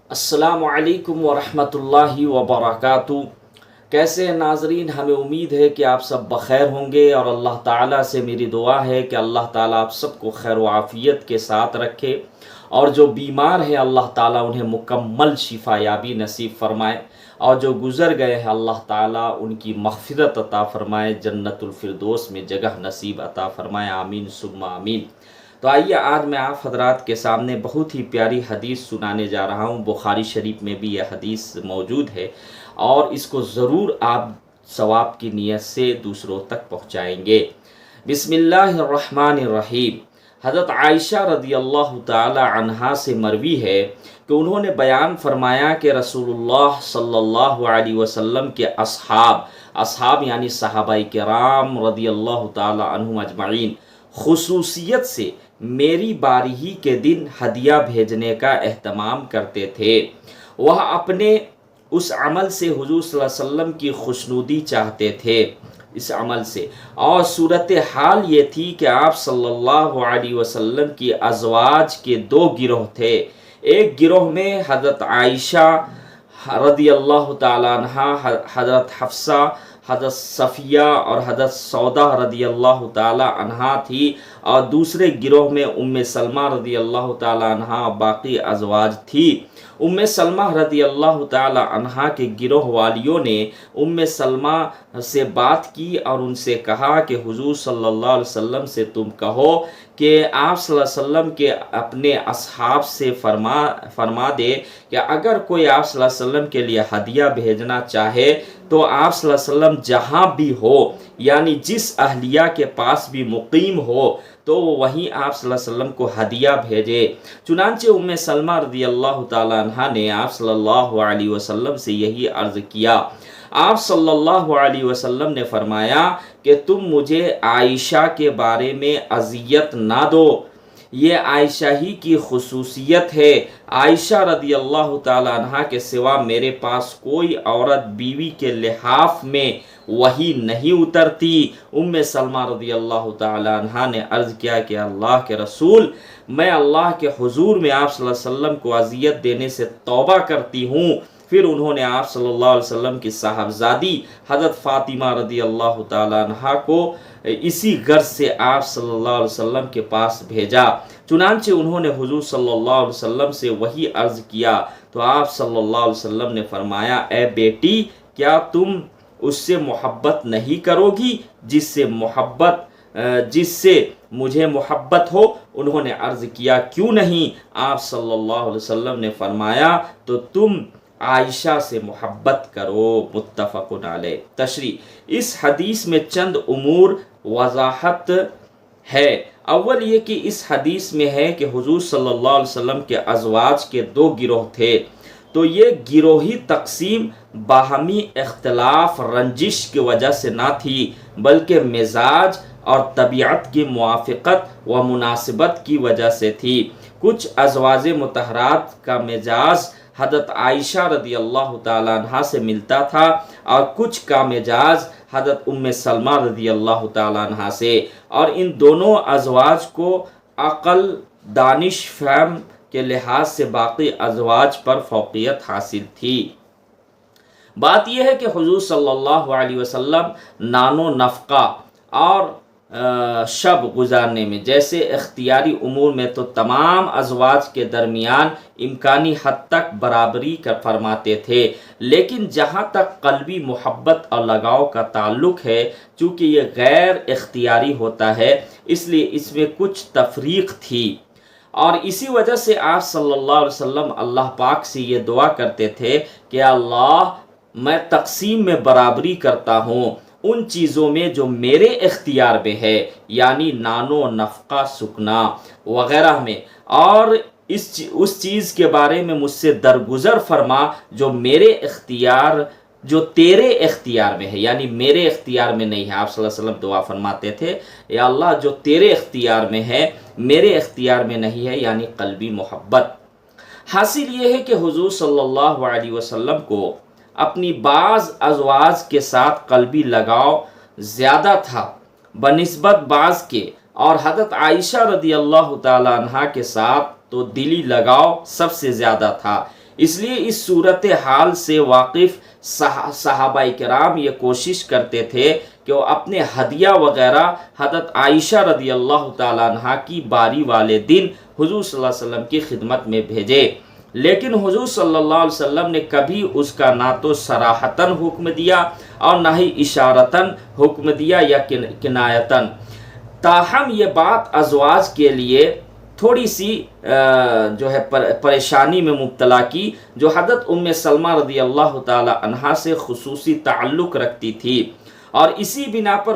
السلام علیکم ورحمۃ اللہ وبرکاتہ۔ کیسے ہیں ناظرین؟ ہمیں امید ہے کہ آپ سب بخیر ہوں گے، اور اللہ تعالیٰ سے میری دعا ہے کہ اللہ تعالیٰ آپ سب کو خیر و عافیت کے ساتھ رکھے، اور جو بیمار ہیں اللہ تعالیٰ انہیں مکمل شفا یابی نصیب فرمائے، اور جو گزر گئے ہیں اللہ تعالیٰ ان کی مغفرت عطا فرمائے، جنت الفردوس میں جگہ نصیب عطا فرمائے، آمین ثم آمین۔ تو آئیے آج میں آپ حضرات کے سامنے بہت ہی پیاری حدیث سنانے جا رہا ہوں۔ بخاری شریف میں بھی یہ حدیث موجود ہے، اور اس کو ضرور آپ ثواب کی نیت سے دوسروں تک پہنچائیں گے۔ بسم اللہ الرحمن الرحیم۔ حضرت عائشہ رضی اللہ تعالی عنہا سے مروی ہے کہ انہوں نے بیان فرمایا کہ رسول اللہ صلی اللہ علیہ وسلم کے اصحاب یعنی صحابہ کرام رضی اللہ تعالی عنہم اجمعین خصوصیت سے میری باری ہی کے دن ہدیہ بھیجنے کا اہتمام کرتے تھے۔ وہ اپنے اس عمل سے حضور صلی اللہ علیہ وسلم کی خوشنودی چاہتے تھے، اس عمل سے، اور صورتحال یہ تھی کہ آپ صلی اللہ علیہ وسلم کی ازواج کے دو گروہ تھے۔ ایک گروہ میں حضرت عائشہ رضی اللہ تعالیٰ عنہ، حضرت حفصہ، حضرت صفیہ اور حضرت سودہ رضی اللہ تعالی عنہا تھی، اور دوسرے گروہ میں ام سلمہ رضی اللہ تعالی عنہا باقی ازواج تھی۔ ام سلمہ رضی اللہ تعالی عنہا کے گروہ والیوں نے ام سلمہ سے بات کی اور ان سے کہا کہ حضور صلی اللہ علیہ وسلم سے تم کہو کہ آپ صلی اللہ علیہ وسلم کے اپنے اصحاب سے فرما دے کہ اگر کوئی آپ صلی اللہ علیہ وسلم کے لیے ہدیہ بھیجنا چاہے تو آپ صلی اللہ علیہ وسلم جہاں بھی ہو، یعنی جس اہلیہ کے پاس بھی مقیم ہو، تو وہیں آپ صلی اللہ علیہ وسلم کو ہدیہ بھیجے۔ چنانچہ ام سلمہ رضی اللہ تعالی عنہ نے آپ صلی اللہ علیہ وسلم سے یہی عرض کیا۔ آپ صلی اللہ علیہ وسلم نے فرمایا کہ تم مجھے عائشہ کے بارے میں اذیت نہ دو، یہ عائشہ ہی کی خصوصیت ہے۔ عائشہ رضی اللہ تعالی عنہ کے سوا میرے پاس کوئی عورت بیوی کے لحاف میں وہی نہیں اترتی۔ ام سلمہ رضی اللہ تعالی عنہ نے عرض کیا کہ اللہ کے رسول، میں اللہ کے حضور میں آپ صلی اللہ علیہ وسلم کو اذیت دینے سے توبہ کرتی ہوں۔ پھر انہوں نے آپ صلی اللہ علیہ وسلم کی صاحبزادی حضرت فاطمہ رضی اللہ تعالی عنہ کو اسی غرض سے آپ صلی اللہ علیہ وسلم کے پاس بھیجا۔ چنانچہ انہوں نے حضور صلی اللہ علیہ وسلم سے وہی عرض کیا تو آپ صلی اللہ علیہ وسلم نے فرمایا، اے بیٹی، کیا تم اس سے محبت نہیں کرو گی جس سے مجھے محبت ہو؟ انہوں نے عرض کیا، کیوں نہیں؟ آپ صلی اللہ علیہ وسلم نے فرمایا، تو تم عائشہ سے محبت کرو۔ متفق علیہ۔ تشریح: اس حدیث میں چند امور وضاحت ہے۔ اول یہ کہ اس حدیث میں ہے کہ حضور صلی اللہ علیہ وسلم کے ازواج کے دو گروہ تھے، تو یہ گروہی تقسیم باہمی اختلاف رنجش کی وجہ سے نہ تھی، بلکہ مزاج اور طبیعت کی موافقت و مناسبت کی وجہ سے تھی۔ کچھ ازواج مطہرات کا مزاج حضرت عائشہ رضی اللہ تعالی عنہ سے ملتا تھا، اور کچھ کا مزاج حضرت ام سلمہ رضی اللہ تعالی عنہ سے، اور ان دونوں ازواج کو عقل، دانش، فہم کے لحاظ سے باقی ازواج پر فوقیت حاصل تھی۔ بات یہ ہے کہ حضور صلی اللہ علیہ وسلم نان و نفقہ اور شب گزارنے میں جیسے اختیاری امور میں تو تمام ازواج کے درمیان امکانی حد تک برابری فرماتے تھے، لیکن جہاں تک قلبی محبت اور لگاؤ کا تعلق ہے، چونکہ یہ غیر اختیاری ہوتا ہے، اس لیے اس میں کچھ تفریق تھی، اور اسی وجہ سے آپ صلی اللہ علیہ وسلم اللہ پاک سے یہ دعا کرتے تھے کہ اللہ، میں تقسیم میں برابری کرتا ہوں ان چیزوں میں جو میرے اختیار میں ہے، یعنی نانو، نفقہ، سکنا وغیرہ میں، اور اس چیز کے بارے میں مجھ سے درگزر فرما جو تیرے اختیار میں ہے، یعنی میرے اختیار میں نہیں ہے۔ آپ صلی اللہ علیہ وسلم دعا فرماتے تھے، یا اللہ، جو تیرے اختیار میں ہے میرے اختیار میں نہیں ہے، یعنی قلبی محبت۔ حاصل یہ ہے کہ حضور صلی اللہ علیہ وسلم کو اپنی بعض ازواج کے ساتھ قلبی لگاؤ زیادہ تھا بنسبت بعض کے، اور حضرت عائشہ رضی اللہ تعالی عنہ کے ساتھ تو دلی لگاؤ سب سے زیادہ تھا۔ اس لیے اس صورت حال سے واقف صحابہ کرام یہ کوشش کرتے تھے کہ وہ اپنے ہدیہ وغیرہ حضرت عائشہ رضی اللہ تعالیٰ عنہ کی باری والے دن حضور صلی اللہ علیہ وسلم کی خدمت میں بھیجے، لیکن حضور صلی اللہ علیہ وسلم نے کبھی اس کا نہ تو صراحتاً حکم دیا اور نہ ہی اشارتاً حکم دیا یا کنایتاً۔ تاہم یہ بات ازواج کے لیے تھوڑی سی جو ہے پریشانی میں مبتلا کی، جو حضرت ام سلمہ رضی اللہ تعالی عنہا سے خصوصی تعلق رکھتی تھی، اور اسی بنا پر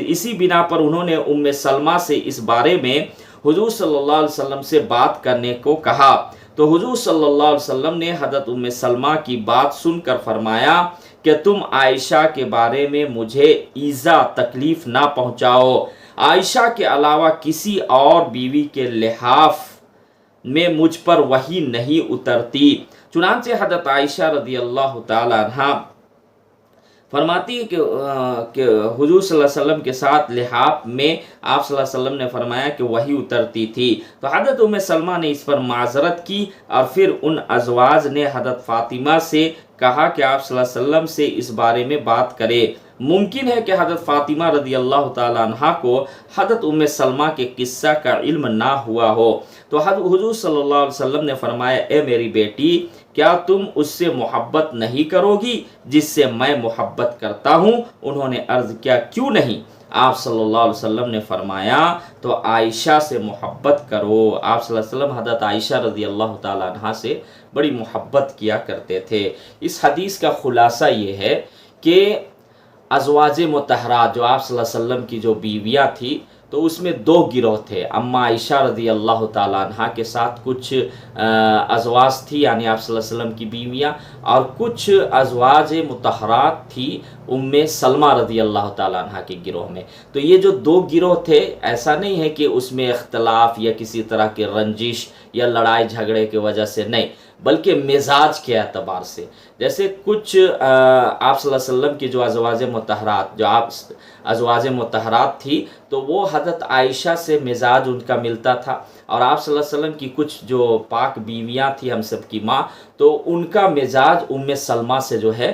اسی بنا پر انہوں نے ام سلمہ سے اس بارے میں حضور صلی اللہ علیہ وسلم سے بات کرنے کو کہا، تو حضور صلی اللہ علیہ وسلم نے حضرت ام سلمہ کی بات سن کر فرمایا کہ تم عائشہ کے بارے میں مجھے ایذا تکلیف نہ پہنچاؤ، عائشہ کے علاوہ کسی اور بیوی کے لحاف میں مجھ پر وحی نہیں اترتی۔ چنانچہ حضرت عائشہ رضی اللہ تعالی عنہ فرماتی ہے کہ حضور صلی اللہ علیہ وسلم کے ساتھ لحاف میں آپ صلی اللہ علیہ وسلم نے فرمایا کہ وحی اترتی تھی، تو حضرت ام سلمہ نے اس پر معذرت کی، اور پھر ان ازواج نے حضرت فاطمہ سے کہا کہ آپ صلی اللہ علیہ وسلم سے اس بارے میں بات کرے۔ ممکن ہے کہ حضرت فاطمہ رضی اللہ تعالی عنہ کو حضرت ام سلمہ کے قصہ کا علم نہ ہوا ہو، تو حضور صلی اللہ علیہ وسلم نے فرمایا، اے میری بیٹی، کیا تم اس سے محبت نہیں کرو گی جس سے میں محبت کرتا ہوں؟ انہوں نے عرض کیا، کیوں نہیں؟ آپ صلی اللہ علیہ وسلم نے فرمایا، تو عائشہ سے محبت کرو۔ آپ صلی اللہ علیہ وسلم حضرت عائشہ رضی اللہ تعالی عنہ سے بڑی محبت کیا کرتے تھے۔ اس حدیث کا خلاصہ یہ ہے کہ ازواج مطہرات جو آپ صلی اللہ علیہ وسلم کی جو بیویاں تھیں، تو اس میں دو گروہ تھے۔ اما عائشہ رضی اللہ تعالیٰ عنہ کے ساتھ کچھ ازواج تھی، یعنی آپ صلی اللہ علیہ وسلم کی بیویاں، اور کچھ ازواج مطہرات تھی ام سلمہ رضی اللہ تعالیٰ عنہ کے گروہ میں۔ تو یہ جو دو گروہ تھے، ایسا نہیں ہے کہ اس میں اختلاف یا کسی طرح کی رنجش یا لڑائی جھگڑے کی وجہ سے، نہیں، بلکہ مزاج کے اعتبار سے۔ جیسے کچھ آپ صلی اللہ علیہ وسلم کی جو ازواج مطہرات تھی، تو وہ حضرت عائشہ سے مزاج ان کا ملتا تھا، اور آپ صلی اللہ علیہ وسلم کی کچھ جو پاک بیویاں تھیں ہم سب کی ماں، تو ان کا مزاج ام سلمہ سے جو ہے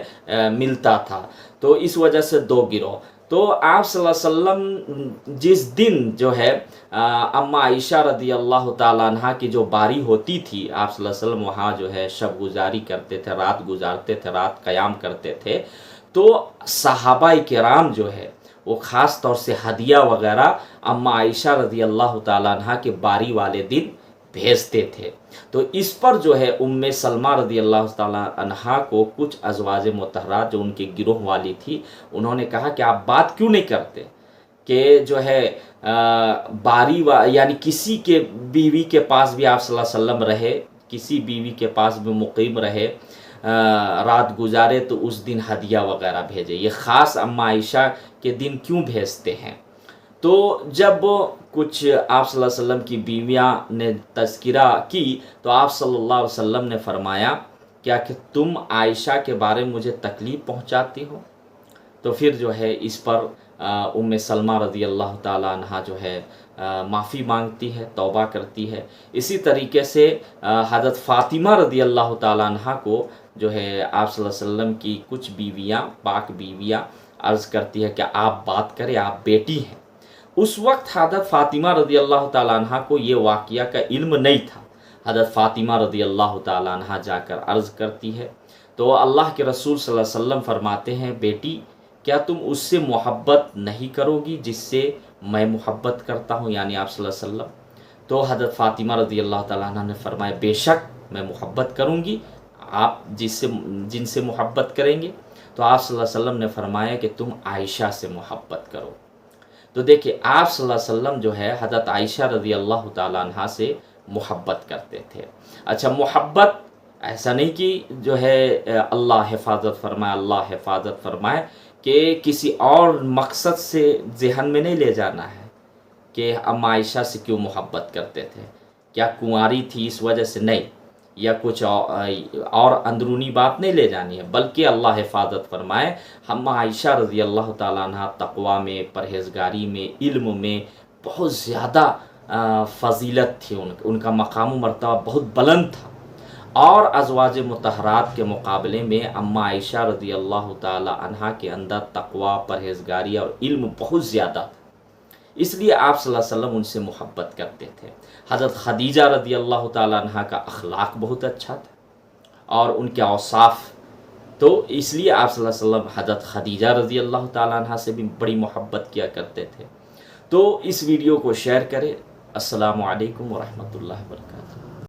ملتا تھا، تو اس وجہ سے دو گروہ۔ تو آپ صلی اللہ علیہ وسلم جس دن جو ہے اما عائشہ رضی اللہ تعالیٰ عنہ کی جو باری ہوتی تھی، آپ صلی اللہ علیہ وسلم وہاں جو ہے شب گزاری کرتے تھے، رات گزارتے تھے، رات قیام کرتے تھے، تو صحابہ کرام جو ہے وہ خاص طور سے ہدیہ وغیرہ اما عائشہ رضی اللہ تعالیٰ عنہ کے باری والے دن بھیجتے تھے۔ تو اس پر جو ہے ام سلمہ رضی اللہ تعالیٰ عنہ کو کچھ ازواج مطہرات جو ان کے گروہ والی تھی، انہوں نے کہا کہ آپ بات کیوں نہیں کرتے کہ جو ہے یعنی کسی کے بیوی کے پاس بھی آپ صلی اللہ علیہ وسلم رہے، کسی بیوی کے پاس بھی مقیم رہے، رات گزارے، تو اس دن ہدیہ وغیرہ بھیجے، یہ خاص اما عائشہ کے دن کیوں بھیجتے ہیں؟ تو جب کچھ آپ صلی اللہ علیہ وسلم کی بیویاں نے تذکرہ کی، تو آپ صلی اللہ علیہ وسلم نے فرمایا، کیا کہ تم عائشہ کے بارے میں مجھے تکلیف پہنچاتی ہو؟ تو پھر جو ہے اس پر ام سلمہ رضی اللہ تعالیٰ عنہ جو ہے معافی مانگتی ہے، توبہ کرتی ہے۔ اسی طریقے سے حضرت فاطمہ رضی اللہ تعالیٰ عنہ کو جو ہے آپ صلی اللہ علیہ وسلم کی کچھ بیویاں، پاک بیویاں عرض کرتی ہے کہ آپ بات کریں، آپ بیٹی ہیں۔ اس وقت حضرت فاطمہ رضی اللہ تعالیٰ عنہ کو یہ واقعہ کا علم نہیں تھا۔ حضرت فاطمہ رضی اللہ تعالیٰ عنہ جا کر عرض کرتی ہے، تو اللہ کے رسول صلی اللہ علیہ وسلم فرماتے ہیں، بیٹی، کیا تم اس سے محبت نہیں کرو گی جس سے میں محبت کرتا ہوں، یعنی آپ صلی اللہ علیہ وسلم؟ تو حضرت فاطمہ رضی اللہ تعالیٰ عنہ نے فرمایا، بے شک میں محبت کروں گی، آپ جن سے محبت کریں گے۔ تو آپ صلی اللہ علیہ وسلم نے فرمایا کہ تم عائشہ سے محبت کرو۔ تو دیکھیں، آپ صلی اللہ علیہ وسلم جو ہے حضرت عائشہ رضی اللہ تعالیٰ عنہ سے محبت کرتے تھے۔ اچھا، محبت ایسا نہیں کہ جو ہے اللہ حفاظت فرمائے، اللہ حفاظت فرمائے، کہ کسی اور مقصد سے ذہن میں نہیں لے جانا ہے کہ اما عائشہ سے کیوں محبت کرتے تھے، کیا کنواری تھی اس وجہ سے، نہیں، یا کچھ اور اندرونی بات نہیں لے جانی ہے، بلکہ اللہ حفاظت فرمائے، اما عائشہ رضی اللہ تعالیٰ عنہ تقویٰ میں، پرہیزگاری میں، علم میں بہت زیادہ فضیلت تھی، ان کا مقام و مرتبہ بہت بلند تھا، اور ازواج مطہرات کے مقابلے میں اما عائشہ رضی اللہ تعالی عنہا کے اندر تقوی، پرہیزگاری اور علم بہت زیادہ تھا، اس لیے آپ صلی اللہ علیہ وسلم ان سے محبت کرتے تھے۔ حضرت خدیجہ رضی اللہ تعالی عنہا کا اخلاق بہت اچھا تھا اور ان کے اوصاف، تو اس لیے آپ صلی اللہ علیہ وسلم حضرت خدیجہ رضی اللہ تعالی عنہا سے بھی بڑی محبت کیا کرتے تھے۔ تو اس ویڈیو کو شیئر کریں۔ السلام علیکم ورحمۃ اللہ وبرکاتہ۔